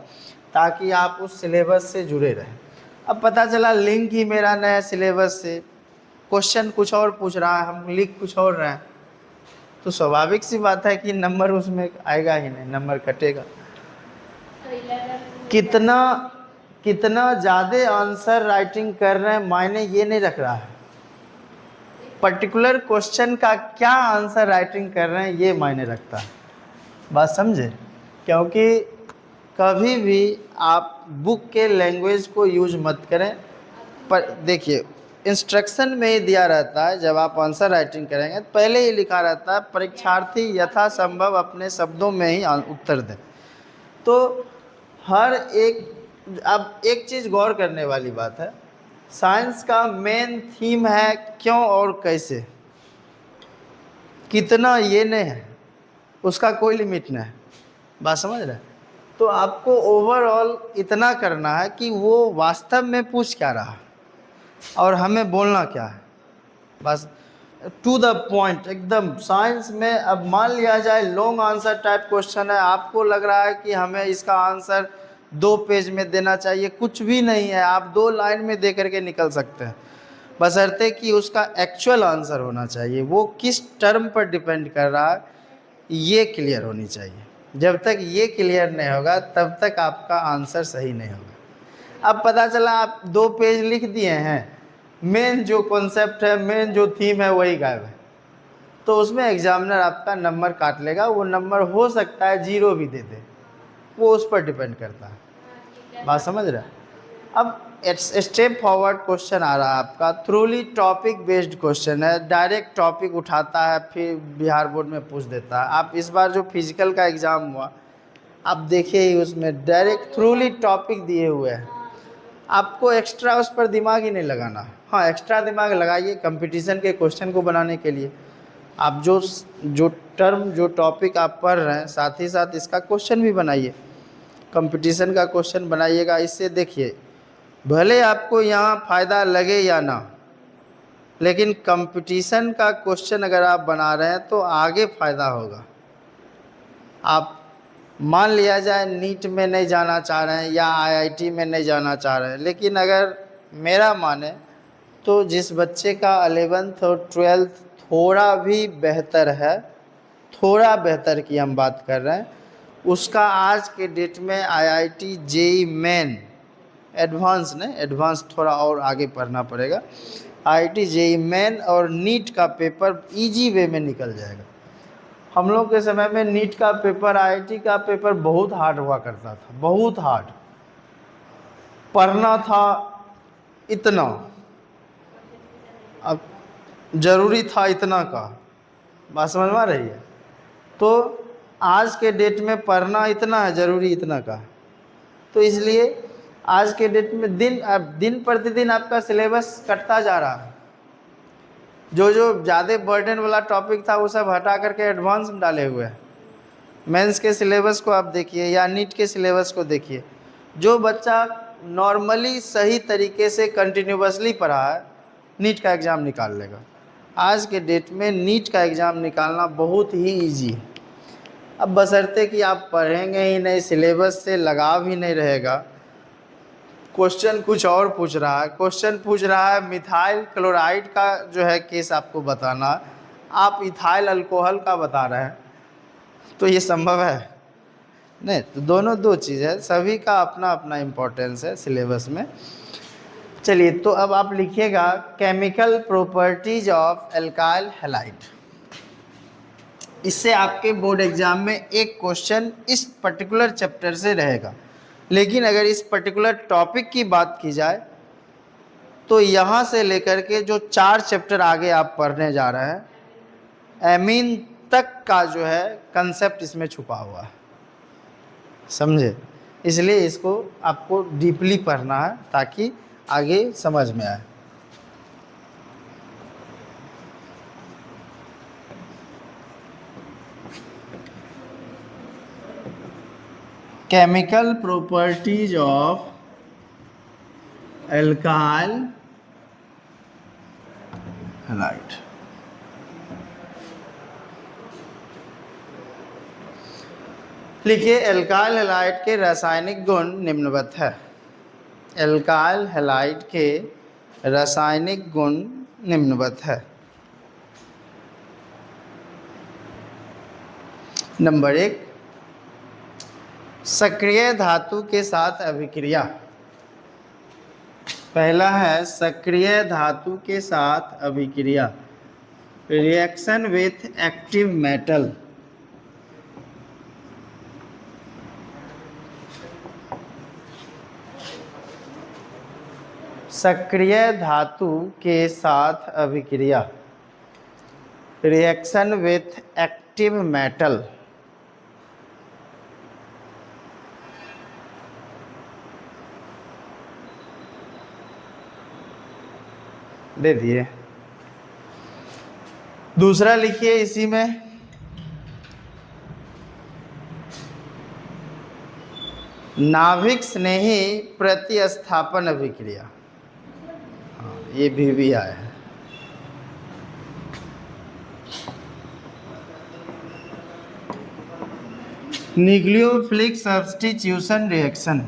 ताकि आप उस सिलेबस से जुड़े रहें। अब पता चला लिंक ही मेरा नया सिलेबस से, क्वेश्चन कुछ और पूछ रहा है, हम लिख कुछ और रहे हैं, तो स्वाभाविक सी बात है कि नंबर उसमें आएगा ही नहीं, नंबर कटेगा। कितना कितना ज़्यादा आंसर राइटिंग कर रहे हैं मायने ये नहीं रख रहा है, पर्टिकुलर क्वेश्चन का क्या आंसर राइटिंग कर रहे हैं ये मायने रखता है, बात समझे। क्योंकि कभी भी आप बुक के लैंग्वेज को यूज मत करें। पर देखिए इंस्ट्रक्शन में ही दिया रहता है, जब आप आंसर राइटिंग करेंगे तो पहले ही लिखा रहता है परीक्षार्थी यथासंभव अपने शब्दों में ही उत्तर दें। तो हर एक, अब एक चीज़ गौर करने वाली बात है, साइंस का मेन थीम है क्यों और कैसे, कितना ये नहीं है, उसका कोई लिमिट नहीं है, बात समझ रहे हैं। तो आपको ओवरऑल इतना करना है कि वो वास्तव में पूछ क्या रहा है और हमें बोलना क्या है, बस टू द पॉइंट एकदम। साइंस में अब मान लिया जाए लॉन्ग आंसर टाइप क्वेश्चन है, आपको लग रहा है कि हमें इसका आंसर 2 पेज में देना चाहिए, कुछ भी नहीं है, आप 2 लाइन में दे करके निकल सकते हैं, बशर्ते कि उसका एक्चुअल आंसर होना चाहिए, वो किस टर्म पर डिपेंड कर रहा है ये क्लियर होनी चाहिए। जब तक ये क्लियर नहीं होगा तब तक आपका आंसर सही नहीं होगा। अब पता चला आप 2 पेज लिख दिए हैं, मेन जो कॉन्सेप्ट है, मेन जो थीम है वही गायब है, तो उसमें एग्जामिनर आपका नंबर काट लेगा। वो नंबर हो सकता है 0 भी दे दे, वो उस पर डिपेंड करता है, बात समझ रहे हैं। अब स्टेप फॉरवर्ड क्वेश्चन आ रहा है आपका, थ्रूली टॉपिक बेस्ड क्वेश्चन है, डायरेक्ट टॉपिक उठाता है फिर बिहार बोर्ड में पूछ देता है। आप इस बार जो फिजिकल का एग्ज़ाम हुआ आप देखिए ही, उसमें डायरेक्ट थ्रूली टॉपिक दिए हुए हैं, आपको एक्स्ट्रा उस पर दिमाग ही नहीं लगाना। हाँ, एक्स्ट्रा दिमाग लगाइए कंपटीशन के क्वेश्चन को बनाने के लिए। आप जो टर्म जो टॉपिक आप पढ़ रहे हैं साथ ही साथ इसका क्वेश्चन भी बनाइए, कंपटीशन का क्वेश्चन बनाइएगा। इससे देखिए भले आपको यहाँ फ़ायदा लगे या ना, लेकिन कंपटीशन का क्वेश्चन अगर आप बना रहे हैं तो आगे फ़ायदा होगा। आप मान लिया जाए नीट में नहीं जाना चाह रहे हैं या आईआईटी में नहीं जाना चाह रहे हैं, लेकिन अगर मेरा माने तो जिस बच्चे का 11th और 12th थोड़ा भी बेहतर है, थोड़ा बेहतर की हम बात कर रहे हैं, उसका आज के डेट में आईआईटी जेईई मेन, एडवांस नहीं, एडवांस थोड़ा और आगे पढ़ना पड़ेगा, आईआईटी जेईई मेन और नीट का पेपर इजी वे में निकल जाएगा। हम लोग के समय में नीट का पेपर, आईआईटी का पेपर बहुत हार्ड हुआ करता था, बहुत हार्ड पढ़ना था इतना, अब ज़रूरी था इतना का, बात समझ में आ रही है। तो आज के डेट में पढ़ना इतना है, ज़रूरी इतना का, तो इसलिए आज के डेट में दिन प्रतिदिन आपका सिलेबस कटता जा रहा है। जो ज़्यादा बर्डन वाला टॉपिक था वो सब हटा करके एडवांस में डाले हुए हैं। मेंस के सिलेबस को आप देखिए या नीट के सिलेबस को देखिए, जो बच्चा नॉर्मली सही तरीके से कंटिन्यूसली पढ़ा है नीट का एग्ज़ाम निकाल लेगा। आज के डेट में नीट का एग्ज़ाम निकालना बहुत ही ईजी है। अब बशर्ते कि आप पढ़ेंगे ही नहीं, सिलेबस से लगाव ही नहीं रहेगा, क्वेश्चन कुछ और पूछ रहा है, क्वेश्चन पूछ रहा है मिथाइल क्लोराइड का जो है केस आपको बताना, आप इथाइल अल्कोहल का बता रहे हैं, तो ये संभव है नहीं। तो दोनों दो चीज़ है, सभी का अपना अपना इम्पोर्टेंस है सिलेबस में। चलिए, तो अब आप लिखिएगा chemical properties of alkyl halide. इससे आपके बोर्ड एग्जाम में एक क्वेश्चन इस पर्टिकुलर चैप्टर से रहेगा। लेकिन अगर इस पर्टिकुलर टॉपिक की बात की जाए तो यहाँ से लेकर के जो 4 चैप्टर आगे आप पढ़ने जा रहे हैं, एमीन तक का जो है कंसेप्ट इसमें छुपा हुआ है। समझे? इसलिए इसको आपको डीपली पढ़ना है ताकि आगे समझ में आए। Chemical properties of alkyl halide. लिखिए, एल्काइल हैलाइड के रासायनिक गुण निम्नवत है। एल्काइल हैलाइड के रासायनिक गुण निम्नवत है। नंबर 1, सक्रिय धातु के साथ अभिक्रिया। पहला है सक्रिय धातु के साथ अभिक्रिया, रिएक्शन विथ एक्टिव मेटल। सक्रिय धातु के साथ अभिक्रिया, रिएक्शन विथ एक्टिव मेटल। दे दिए। दूसरा लिखिए इसी में, नाभिक स्नेही प्रतिस्थापन अभिक्रिया। हाँ, ये भी आया है। Nucleophilic substitution reaction.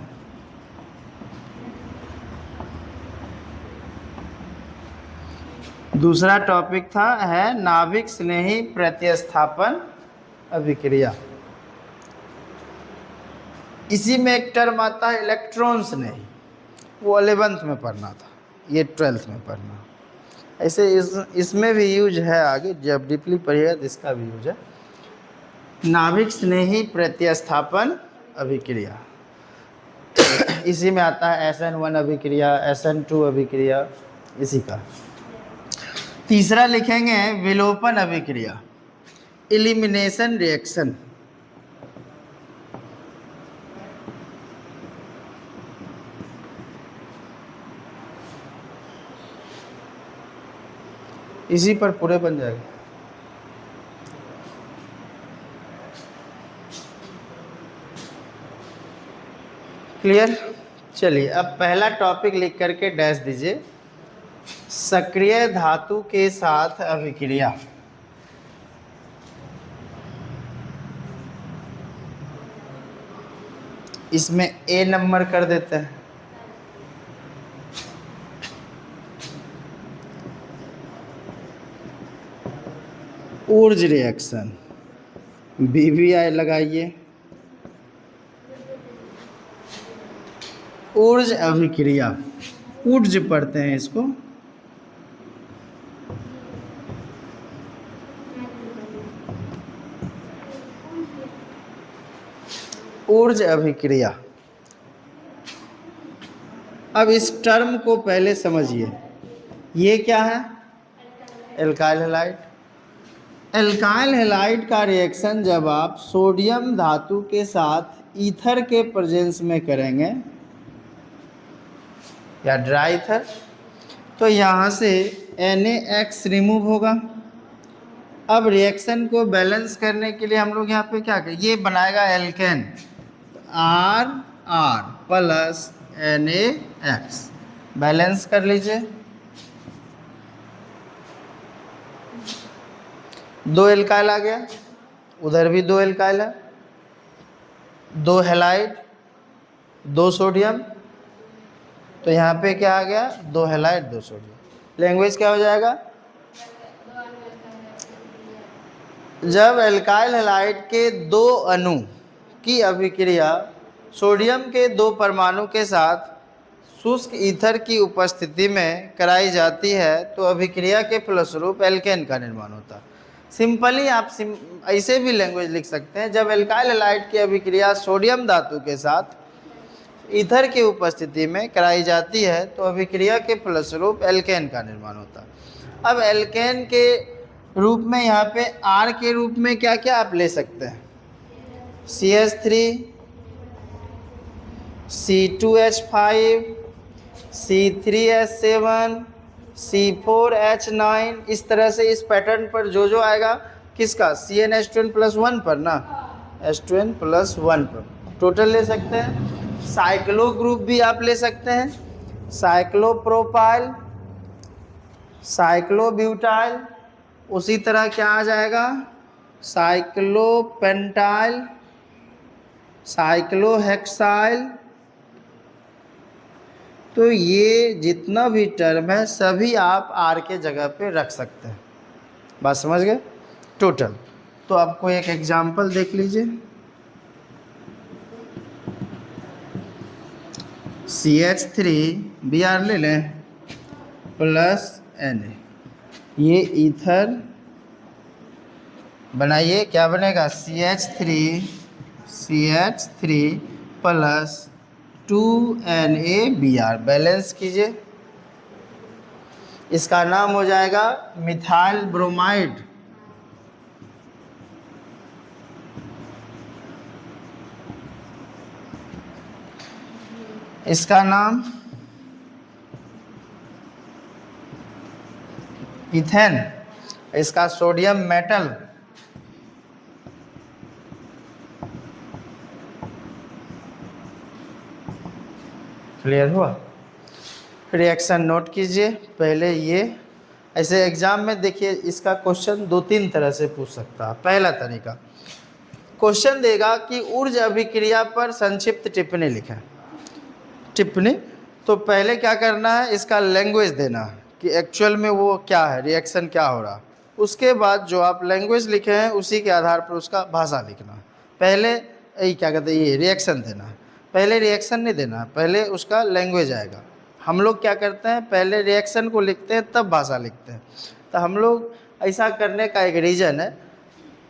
दूसरा टॉपिक था है नाभिक स्नेही प्रतिस्थापन अभिक्रिया। इसी में एक टर्म आता है इलेक्ट्रॉन स्नेही, वो 11th में पढ़ना था, ये 12th में पढ़ना। ऐसे इसमें भी यूज है, आगे जब डीपली पढ़िएगा तो इसका भी यूज है। नाभिक स्नेही प्रतिस्थापन अभिक्रिया इसी में आता है SN1 अभिक्रिया, SN2 अभिक्रिया, इसी का। तीसरा लिखेंगे विलोपन अभिक्रिया, एलिमिनेशन रिएक्शन। इसी पर पूरे बन जाएगा। क्लियर? चलिए, अब पहला टॉपिक लिख करके डैश दीजिए, सक्रिय धातु के साथ अभिक्रिया। इसमें A नंबर कर देते हैं। ऊर्ज रिएक्शन, BBI लगाइए। ऊर्ज अभिक्रिया, ऊर्ज पढ़ते हैं इसको। ऊर्ज अभिक्रिया। अब इस टर्म को पहले समझिए, ये क्या है? Alkyl halide. एल्काइल हैलाइड का रिएक्शन जब आप सोडियम धातु के साथ ईथर के प्रेजेंस में करेंगे या ड्राई ईथर, तो यहाँ से NaX रिमूव होगा। अब रिएक्शन को बैलेंस करने के लिए हम लोग यहाँ पे क्या करें, ये बनाएगा alkane, RR plus NaX, balance कर लीजिए। 2 एल्काइल आ गया, उधर भी 2 एल्काइल है, 2 हैलाइड, 2 सोडियम, तो यहाँ पे क्या आ गया, 2 हैलाइड 2 सोडियम। लैंग्वेज क्या हो जाएगा? जब एल्काइल हैलाइड के 2 अणु की अभिक्रिया सोडियम के 2 परमाणु के साथ शुष्क ईथर की उपस्थिति में कराई जाती है तो अभिक्रिया के फलस्वरूप एल्केन का निर्माण होता है। सिंपली आप ऐसे भी लैंग्वेज लिख सकते हैं, जब एल्काइल हैलाइड की अभिक्रिया सोडियम धातु के साथ ईथर की उपस्थिति में कराई जाती है तो अभिक्रिया के फलस्वरूप एल्केन का निर्माण होता है। अब एल्केन के रूप में यहाँ पे R के रूप में क्या क्या आप ले सकते हैं? CH3 C2H5, C3H7, C4H9, इस तरह से इस पैटर्न पर जो आएगा किसका, CnH2n+1 पर ना, H2n+1 पर टोटल ले सकते हैं। साइक्लो ग्रुप भी आप ले सकते हैं, साइक्लोप्रोपाइल, साइक्लोब्यूटाइल, उसी तरह क्या आ जाएगा, साइक्लोपेंटाइल, साइक्लोहेक्साइल। तो ये जितना भी टर्म है सभी आप आर के जगह पे रख सकते हैं। बात समझ गए टोटल। तो आपको एक एग्जांपल देख लीजिए, CH3Br ले लें प्लस Na, ये ईथर बनाइए, क्या बनेगा, CH3 प्लस 2NaBr, बैलेंस कीजिए, इसका नाम हो जाएगा मिथाइल ब्रोमाइड। इसका नाम इथेन, इसका सोडियम मेटल, क्लियर हुआ। रिएक्शन नोट कीजिए पहले। ये ऐसे एग्जाम में देखिए इसका क्वेश्चन 2-3 तरह से पूछ सकता है। पहला तरीका, क्वेश्चन देगा कि ऊर्ज अभिक्रिया पर संक्षिप्त टिप्पणी लिखें। टिप्पणी, तो पहले क्या करना है, इसका लैंग्वेज देना है कि एक्चुअल में वो क्या है, रिएक्शन क्या हो रहा। उसके बाद जो आप लैंग्वेज लिखे हैं उसी के आधार पर उसका भाषा लिखना है। पहले यही क्या कहते हैं, ये रिएक्शन देना है, पहले रिएक्शन नहीं देना है, पहले उसका लैंग्वेज आएगा। हम लोग क्या करते हैं, पहले रिएक्शन को लिखते हैं तब भाषा लिखते हैं। तो हम लोग ऐसा करने का एक रीज़न है,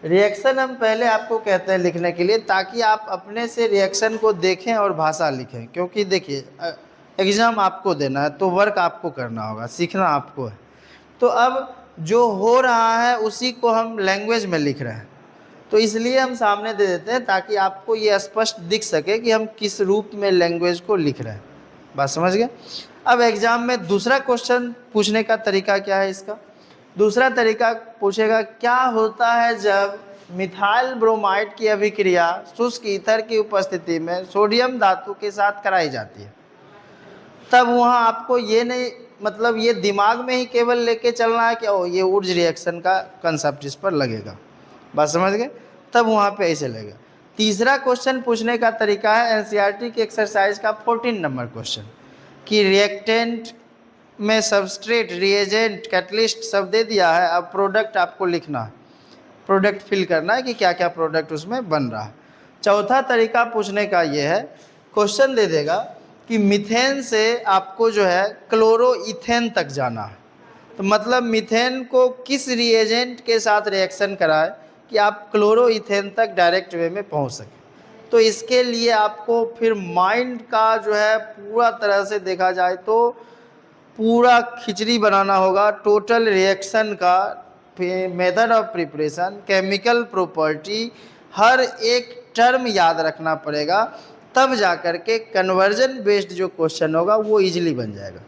रिएक्शन हम पहले आपको कहते हैं लिखने के लिए ताकि आप अपने से रिएक्शन को देखें और भाषा लिखें। क्योंकि देखिए एग्ज़ाम आपको देना है तो वर्क आपको करना होगा, सीखना आपको है। तो अब जो हो रहा है उसी को हम लैंग्वेज में लिख रहे हैं, तो इसलिए हम सामने दे देते हैं ताकि आपको ये स्पष्ट दिख सके कि हम किस रूप में लैंग्वेज को लिख रहे हैं। बात समझ गए। अब एग्ज़ाम में दूसरा क्वेश्चन पूछने का तरीका क्या है, इसका दूसरा तरीका पूछेगा क्या होता है जब मिथाइल ब्रोमाइड की अभिक्रिया शुष्क ईथर की उपस्थिति में सोडियम धातु के साथ कराई जाती है। तब वहाँ आपको ये नहीं, मतलब ये दिमाग में ही केवल लेके चलना है कि ओ ये ऊर्ज रिएक्शन का कंसेप्ट इस पर लगेगा। बात समझ गए, तब वहाँ पे ऐसे लगेगा। तीसरा क्वेश्चन पूछने का तरीका है एनसीईआरटी की एक्सरसाइज का 14 नंबर क्वेश्चन कि रिएक्टेंट में सबस्ट्रेट, रिएजेंट, कैटलिस्ट सब दे दिया है, अब प्रोडक्ट आपको लिखना है, प्रोडक्ट फिल करना है कि क्या क्या प्रोडक्ट उसमें बन रहा है। चौथा तरीका पूछने का ये है, क्वेश्चन दे देगा कि मीथेन से आपको जो है क्लोरोइथेन तक जाना है, तो मतलब मीथेन को किस रिएजेंट के साथ रिएक्शन कराए कि आप क्लोरोइथेन तक डायरेक्ट वे में पहुंच सकें। तो इसके लिए आपको फिर माइंड का जो है पूरा तरह से देखा जाए तो पूरा खिचड़ी बनाना होगा, टोटल रिएक्शन का method of preparation, chemical property, हर एक टर्म याद रखना पड़ेगा, तब जा कर के कन्वर्जन बेस्ड जो क्वेश्चन होगा वो इजीली बन जाएगा।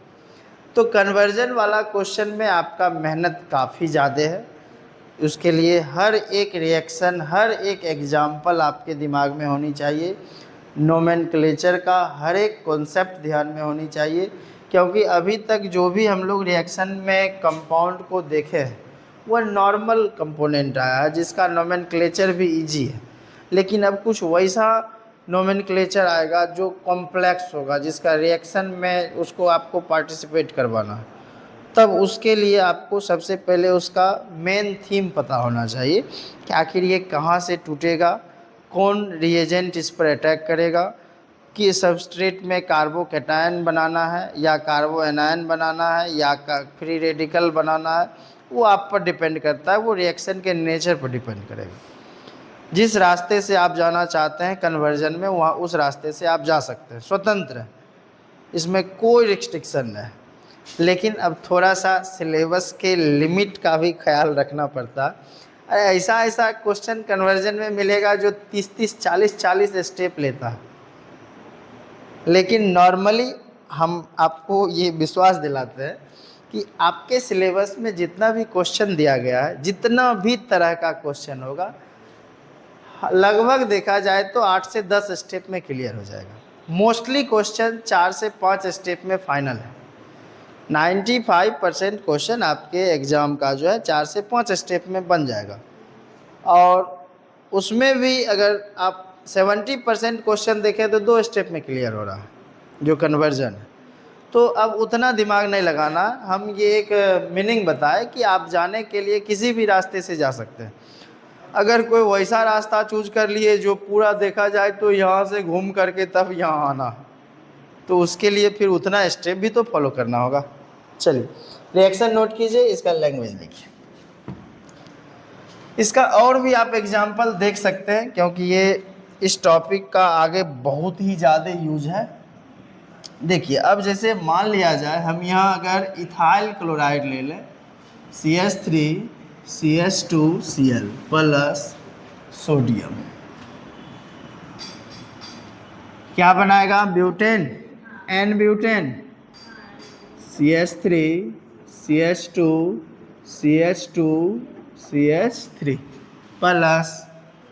तो कन्वर्जन वाला क्वेश्चन में आपका मेहनत काफ़ी ज़्यादा है, उसके लिए हर एक रिएक्शन, हर एक एग्जाम्पल आपके दिमाग में होनी चाहिए, नोमेनक्लेचर का हर एक कॉन्सेप्ट ध्यान में होनी चाहिए। क्योंकि अभी तक जो भी हम लोग रिएक्शन में कंपाउंड को देखे हैं वह नॉर्मल कंपोनेंट आया है जिसका नोमेनक्लेचर भी इजी है, लेकिन अब कुछ वैसा नोमेनक्लेचर आएगा जो कॉम्प्लेक्स होगा, जिसका रिएक्शन में उसको आपको पार्टिसिपेट करवाना है। तब उसके लिए आपको सबसे पहले उसका मेन थीम पता होना चाहिए कि आखिर ये कहाँ से टूटेगा, कौन रिएजेंट इस पर अटैक करेगा, कि सबस्ट्रेट में कार्बोकैटायन बनाना है या कार्बो एनायन बनाना है या फ्री रेडिकल बनाना है, वो आप पर डिपेंड करता है, वो रिएक्शन के नेचर पर डिपेंड करेगा। जिस रास्ते से आप जाना चाहते हैं कन्वर्जन में, वहाँ उस रास्ते से आप जा सकते हैं, स्वतंत्र है, इसमें कोई रिस्ट्रिक्शन नहीं है। लेकिन अब थोड़ा सा सिलेबस के लिमिट का भी ख्याल रखना पड़ता है। ऐसा क्वेश्चन कन्वर्जन में मिलेगा जो 30-40 स्टेप लेता है। लेकिन नॉर्मली हम आपको ये विश्वास दिलाते हैं कि आपके सिलेबस में जितना भी क्वेश्चन दिया गया है, जितना भी तरह का क्वेश्चन होगा, लगभग देखा जाए तो 8 से 10 स्टेप में क्लियर हो जाएगा। मोस्टली क्वेश्चन 4 से 5 स्टेप में फाइनल है। 95% क्वेश्चन आपके एग्ज़ाम का जो है 4 से 5 स्टेप में बन जाएगा, और उसमें भी अगर आप 70% क्वेश्चन देखें तो 2 स्टेप में क्लियर हो रहा है, जो कन्वर्जन है। तो अब उतना दिमाग नहीं लगाना, हम ये एक मीनिंग बताए कि आप जाने के लिए किसी भी रास्ते से जा सकते हैं। अगर कोई वैसा रास्ता चूज कर लिए जो पूरा देखा जाए तो यहाँ से घूम करके तब यहाँ आना, तो उसके लिए फिर उतना स्टेप भी तो फॉलो करना होगा। चलिए रिएक्शन नोट कीजिए, इसका लैंग्वेज देखिए। इसका और भी आप एग्जाम्पल देख सकते हैं, क्योंकि ये इस टॉपिक का आगे बहुत ही ज़्यादा यूज है। देखिए अब जैसे मान लिया जाए हम यहाँ अगर इथाइल क्लोराइड ले लें, CH3CH2Cl प्लस सोडियम, क्या बनाएगा? Butane, n butane, CH3CH2CH2CH3 plus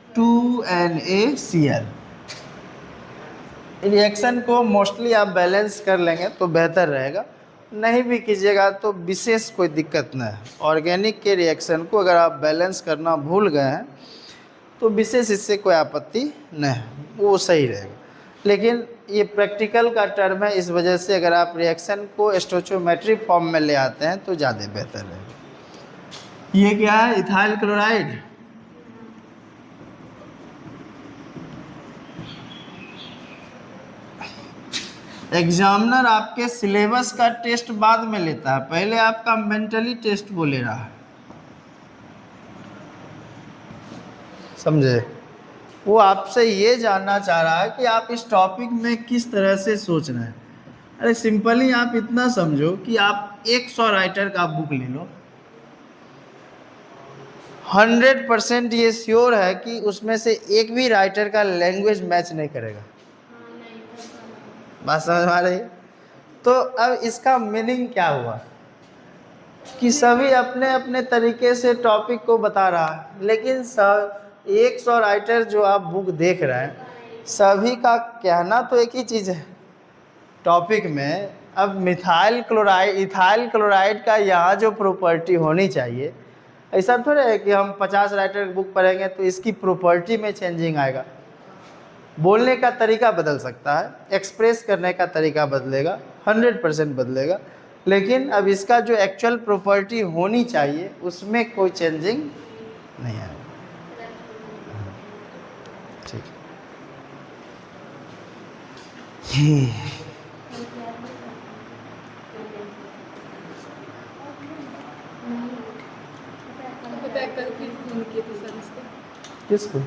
2NaCl। Reaction को मोस्टली आप बैलेंस कर लेंगे तो बेहतर रहेगा, नहीं भी कीजिएगा तो विशेष कोई दिक्कत नहीं है। ऑर्गेनिक के रिएक्शन को अगर आप बैलेंस करना भूल गए हैं तो विशेष इससे कोई आपत्ति नहीं है, वो सही रहेगा। लेकिन ये प्रैक्टिकल का टर्म है, इस वजह से अगर आप रिएक्शन को स्टोइचियोमेट्रिक फॉर्म में ले आते हैं तो ज़्यादा बेहतर रहेगा। ये क्या है? Ethyl chloride. एग्जामिनर आपके सिलेबस का टेस्ट बाद में लेता है, पहले आपका मेंटली टेस्ट वो ले रहा है, समझे? वो आपसे ये जानना चाह रहा है कि आप इस टॉपिक में किस तरह से सोच रहे हैं। अरे सिंपली आप इतना समझो कि आप 100 राइटर का बुक ले लो, 100% ये श्योर है कि उसमें से एक भी राइटर का लैंग्वेज मैच नहीं करेगा। बात समझ आ रही है? तो अब इसका मीनिंग क्या हुआ कि सभी अपने अपने तरीके से टॉपिक को बता रहा है, लेकिन 100 राइटर जो आप बुक देख रहे हैं, सभी का कहना तो एक ही चीज़ है टॉपिक में। अब मिथाइल क्लोराइड, इथाइल क्लोराइड का यहाँ जो प्रॉपर्टी होनी चाहिए, ऐसा थोड़ा है कि हम 50 राइटर बुक पढ़ेंगे तो इसकी प्रॉपर्टी में चेंजिंग आएगा। बोलने का तरीका बदल सकता है, एक्सप्रेस करने का तरीका बदलेगा, 100% बदलेगा, लेकिन अब इसका जो एक्चुअल प्रॉपर्टी होनी चाहिए उसमें कोई चेंजिंग नहीं आएगा। ठीक किसको?